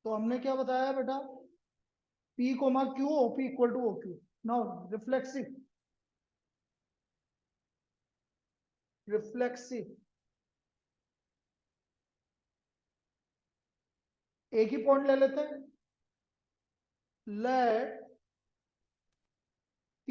तो हमने क्या बताया बेटा, P comma Q OP equal to OQ। Now reflexive एक ही पॉइंट ले लेते हैं। लेट P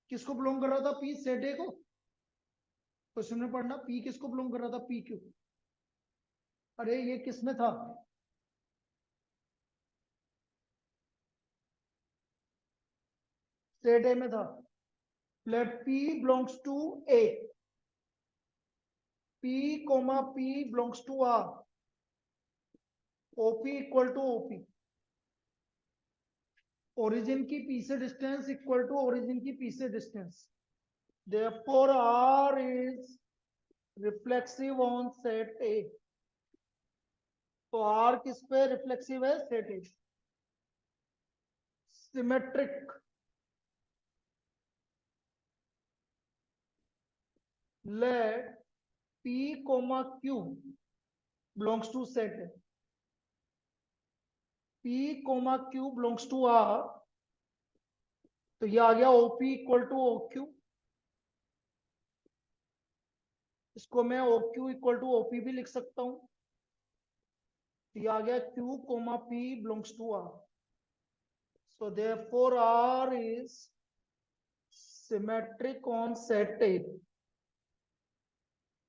किसको बिलोंग कर रहा था, P सेट A को। क्वेश्चन में पढ़ना, P किसको बिलोंग कर रहा था, PQ। अरे ये किस में था, सेट A में था। Let P belongs to A, P comma P belongs to R, OP equal to OP। Origin की P से डिस्टेंस इक्वल टू ओरिजिन की P से distance. Therefore R is reflexive on set A। तो R किस पे reflexive है, set A। Symmetric let P comma Q belongs to set A, P comma Q belongs to R। तो ये आ गया OP इक्वल टू OQ। इसको मैं OQ इक्वल टू OP भी लिख सकता हूं। ये आ गया Q comma P belongs to R। So therefore R is symmetric on set A.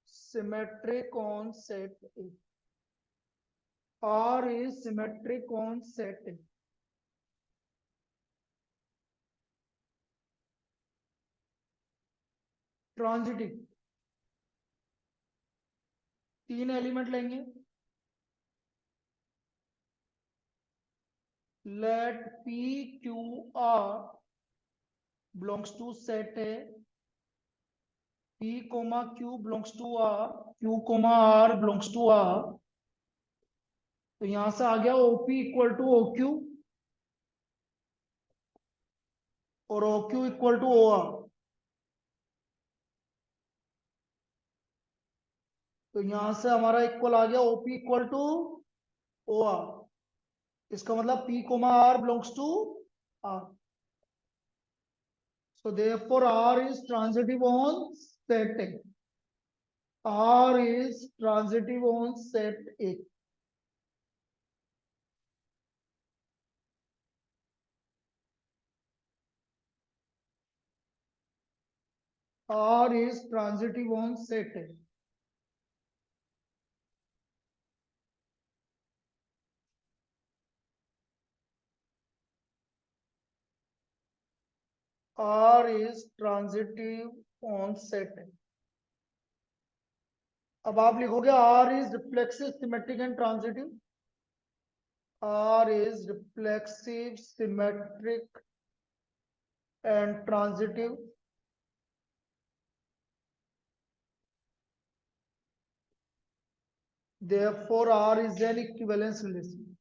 Symmetric on set A. R is symmetric on set A. Transitive 3 element लेंगे। Let P Q R belongs to set A, P comma Q belongs to R, Q comma R belongs to R। तो यहां से आ गया OP equal to OQ और OQ equal to OR। तो यहां से हमारा इक्वल आ गया OP इक्वल टू OR। इसका मतलब P comma R belongs to R। So therefore R is transitive on set A. R is transitive on set A. R is transitive on set A. R is transitive on set A. अब आप लिखोगे R is reflexive, symmetric and transitive. R is reflexive, symmetric and transitive. Therefore R is an equivalence relation.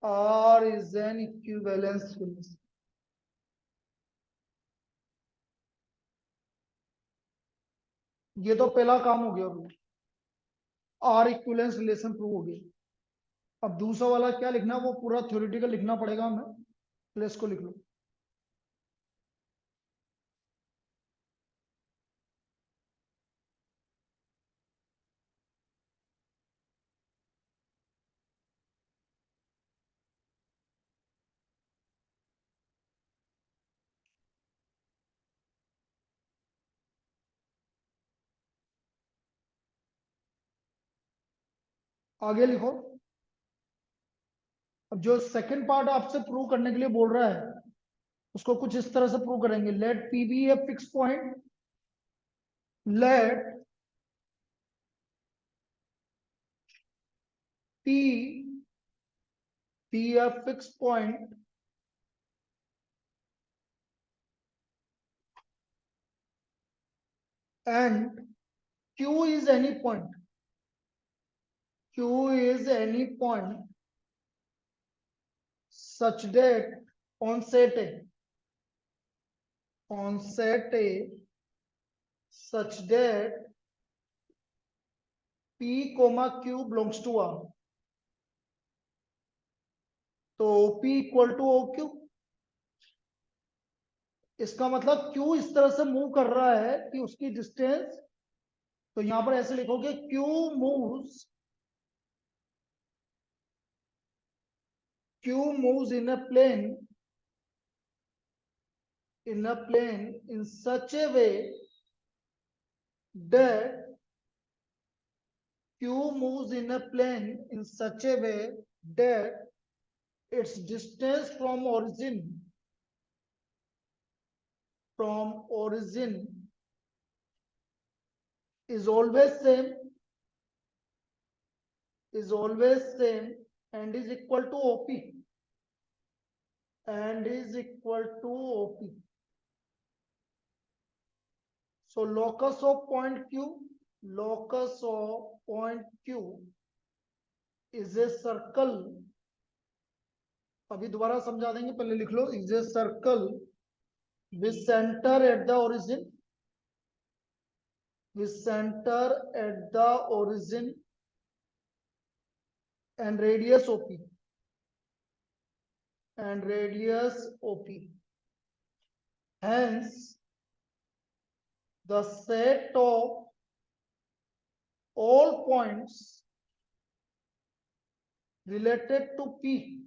R is an equivalence relation. ये तो पहला काम हो गया, R equivalence relation prove हो गया। अब दूसरा वाला क्या लिखना है, वो पूरा थ्योरेटिकल लिखना पड़ेगा हमें। पहले इसको लिख लो। आगे लिखो। अब जो सेकंड पार्ट आपसे प्रूव करने के लिए बोल रहा है, उसको कुछ इस तरह से प्रूव करेंगे। Let P be a fix point, लेट P be a fixed point and Q is any point. Q is any point such that on set A, such that P comma Q belongs to R. तो OP equal to OQ। इसका मतलब Q इस तरह से move कर रहा है कि उसकी डिस्टेंस, तो यहां पर ऐसे लिखोगे Q moves in a plane in such a way that Q moves in a plane in such a way that its distance from origin is always same and is equal to OP and is equal to OP. So locus of point Q is a circle. अभी दोबारा समझा देंगे, पहले लिख लो, is a circle with center at the origin and radius OP. Hence the set of all points related to P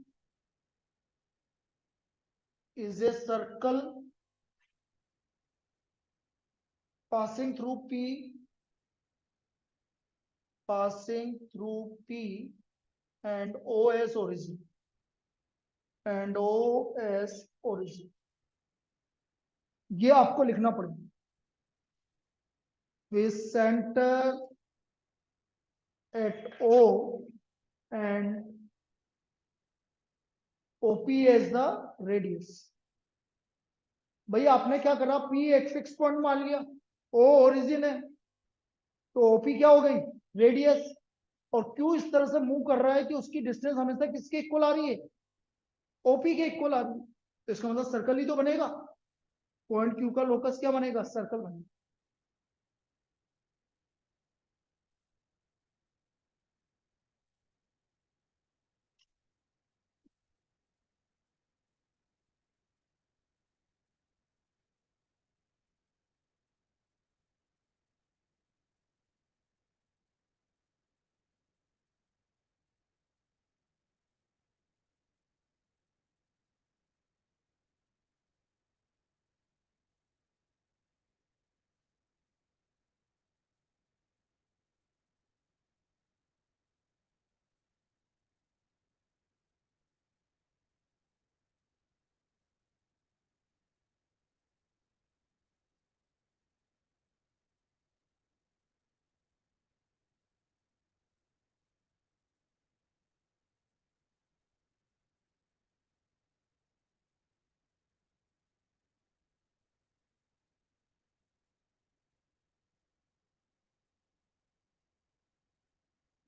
is a circle passing through P and O as origin. ये आपको लिखना पड़ेगा, with center at O and OP as the radius. भाई आपने क्या करा, P एक fix point मान लिया, O ओरिजिन है, तो OP क्या हो गई, रेडियस, और Q इस तरह से मूव कर रहा है कि उसकी डिस्टेंस हमेशा किसके इक्वल आ रही है, OP के इक्वल आ रही है। तो इसका मतलब सर्कल ही तो बनेगा, पॉइंट Q का लोकस क्या बनेगा, सर्कल बनेगा।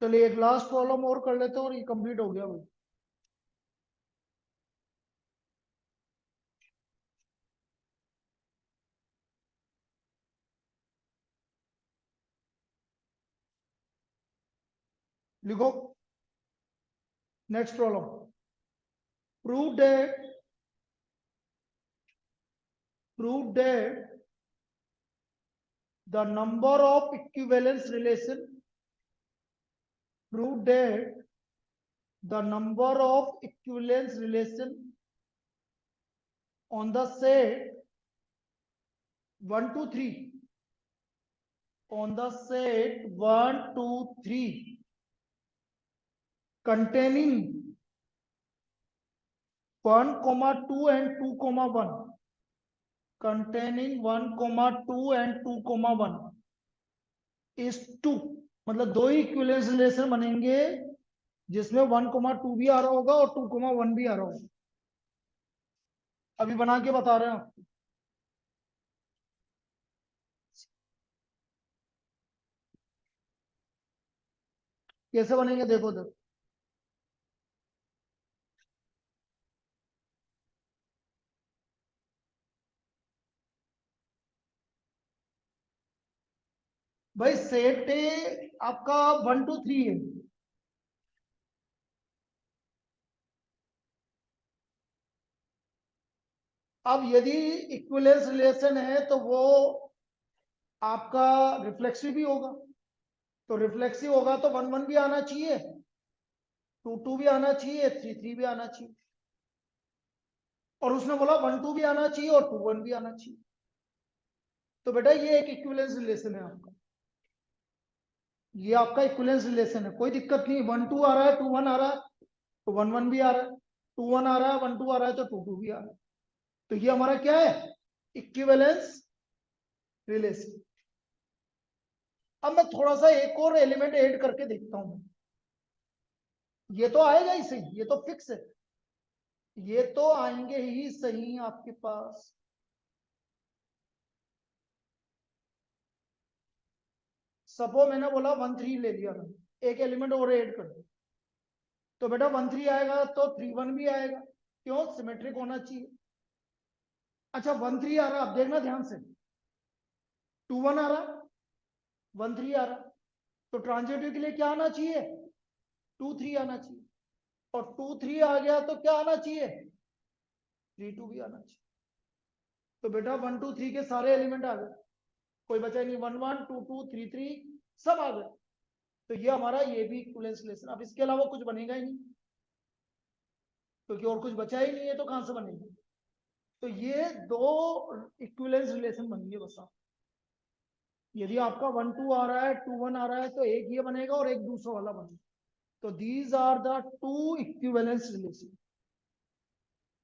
चलिए एक लास्ट प्रॉब्लम और कर लेते हैं और ये कंप्लीट हो गया भाई। लिखो next problem, prove that the number of equivalence relation on the set 1 to 3 containing 1, 2 and 2, 1 containing 1, 2 and 2, 1 is 2, मतलब दो ही इक्विवेलेंस रिलेशन बनेंगे जिसमें 1, 2 भी आ रहा होगा और 2, 1 भी आ रहा होगा। अभी बना के बता रहे हैं आपको कैसे बनेंगे, देखो देखो भाई, सेट ए आपका 1 to 3 है, अब यदि इक्विवेलेंस रिलेशन है तो वो आपका रिफ्लेक्सिव भी होगा, तो रिफ्लेक्सिव होगा तो 1 1 भी आना चाहिए, 2 2 भी आना चाहिए, 3 3 भी आना चाहिए, और उसने बोला 1 2 भी आना चाहिए और 2 1 भी आना चाहिए। तो बेटा ये एक इक्विवेलेंस रिलेशन है आपका, ये आपका इक्विवेलेंस रिलेशन है, कोई दिक्कत नहीं। 1 2 आ रहा है, 2 1 आ रहा है तो 1 1 भी आ रहा है, 2 1 आ रहा है, 1 2 आ रहा है तो 2 2 भी आ रहा है। तो ये हमारा क्या है, इक्विवेलेंस रिलेशन। अब मैं थोड़ा सा एक और एलिमेंट ऐड करके देखता हूं, ये तो आएगा ही सही, ये तो फिक्स है, ये तो आएंगे ही सही आपके पास। सपो मैंने बोला 1 3 ले लिया मैंने, एक एलिमेंट और ऐड कर दो, तो बेटा 1 3 आएगा तो 3 1 भी आएगा, क्यों, सिमेट्रिक होना चाहिए। अच्छा 1 3 आ रहा, अब देखना ध्यान से, 2 1 आ रहा, 1 3 आ रहा, तो ट्रांजिटिव के लिए क्या आना चाहिए, 2 3 आना चाहिए, और 2 3 आ गया तो क्या आना चाहिए, 3 2 भी आना चाहिए। तो बेटा 1 2 3 के सारे एलिमेंट आ गए, कोई बचा ही नहीं, 1 1 2 2 3 3 सब आ गए। तो ये हमारा ये भी इक्विवेलेंस रिलेशन, अब इसके अलावा कुछ बनेगा ही नहीं, क्योंकि और कुछ बचा ही नहीं है, तो कहां से बनेगा। तो ये दो इक्विवेलेंस रिलेशन बनेंगे बस। आप यदि आपका 1 2 आ रहा है, 2 1 आ रहा है, तो एक ये बनेगा और एक दूसरा वाला बनेगा। तो these are the 2 equivalence relation,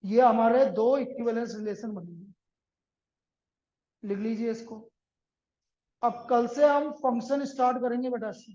ये हमारे 2 इक्विवेलेंस रिलेशन बनेंगे, लिख लीजिए इसको। अब कल से हम फंक्शन स्टार्ट करेंगे बेटा से।